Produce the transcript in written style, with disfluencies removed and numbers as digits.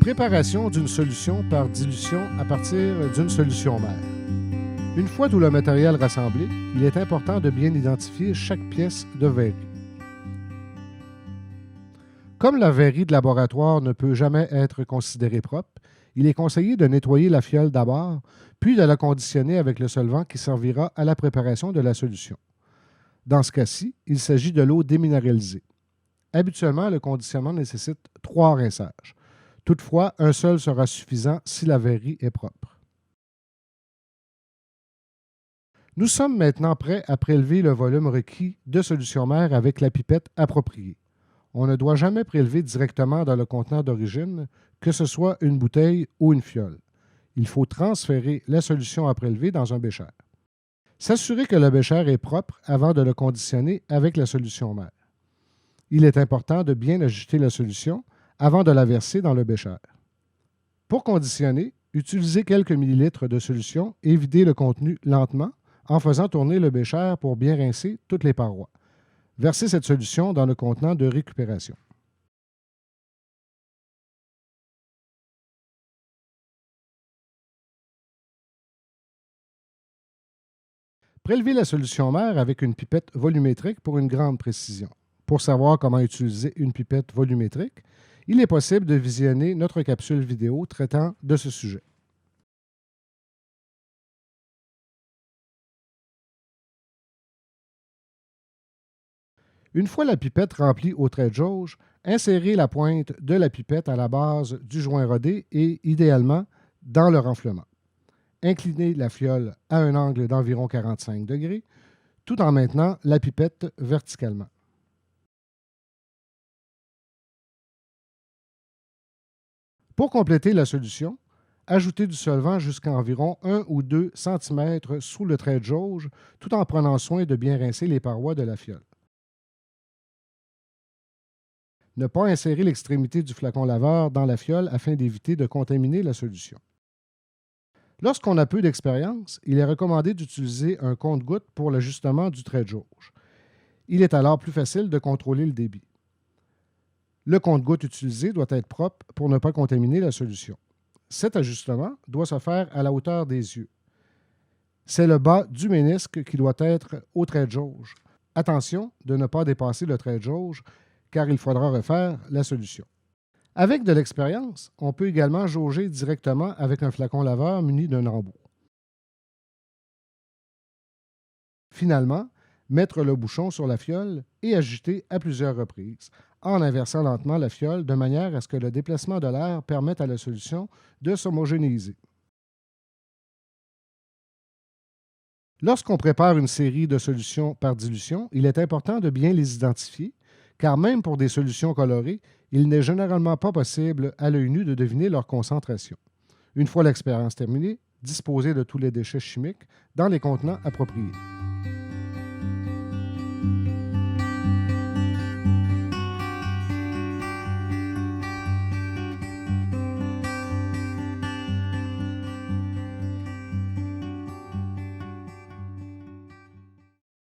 Préparation d'une solution par dilution à partir d'une solution mère. Une fois tout le matériel rassemblé, il est important de bien identifier chaque pièce de verrerie. Comme la verrerie de laboratoire ne peut jamais être considérée propre, il est conseillé de nettoyer la fiole d'abord, puis de la conditionner avec le solvant qui servira à la préparation de la solution. Dans ce cas-ci, il s'agit de l'eau déminéralisée. Habituellement, le conditionnement nécessite 3 rinçages. Toutefois, un seul sera suffisant si la verrerie est propre. Nous sommes maintenant prêts à prélever le volume requis de solution mère avec la pipette appropriée. On ne doit jamais prélever directement dans le contenant d'origine, que ce soit une bouteille ou une fiole. Il faut transférer la solution à prélever dans un bécher. S'assurer que le bécher est propre avant de le conditionner avec la solution mère. Il est important de bien ajuster la solution avant de la verser dans le bécher. Pour conditionner, utilisez quelques millilitres de solution et videz le contenu lentement en faisant tourner le bécher pour bien rincer toutes les parois. Versez cette solution dans le contenant de récupération. Prélevez la solution mère avec une pipette volumétrique pour une grande précision. Pour savoir comment utiliser une pipette volumétrique, il est possible de visionner notre capsule vidéo traitant de ce sujet. Une fois la pipette remplie au trait de jauge, insérez la pointe de la pipette à la base du joint rodé et, idéalement, dans le renflement. Inclinez la fiole à un angle d'environ 45 degrés, tout en maintenant la pipette verticalement. Pour compléter la solution, ajoutez du solvant jusqu'à environ 1 ou 2 cm sous le trait de jauge, tout en prenant soin de bien rincer les parois de la fiole. Ne pas insérer l'extrémité du flacon laveur dans la fiole afin d'éviter de contaminer la solution. Lorsqu'on a peu d'expérience, il est recommandé d'utiliser un compte-gouttes pour l'ajustement du trait de jauge. Il est alors plus facile de contrôler le débit. Le compte-gouttes utilisé doit être propre pour ne pas contaminer la solution. Cet ajustement doit se faire à la hauteur des yeux. C'est le bas du ménisque qui doit être au trait de jauge. Attention de ne pas dépasser le trait de jauge car il faudra refaire la solution. Avec de l'expérience, on peut également jauger directement avec un flacon laveur muni d'un embout. Finalement, mettre le bouchon sur la fiole et agiter à plusieurs reprises, en inversant lentement la fiole de manière à ce que le déplacement de l'air permette à la solution de s'homogénéiser. Lorsqu'on prépare une série de solutions par dilution, il est important de bien les identifier, car même pour des solutions colorées, il n'est généralement pas possible à l'œil nu de deviner leur concentration. Une fois l'expérience terminée, disposez de tous les déchets chimiques dans les contenants appropriés.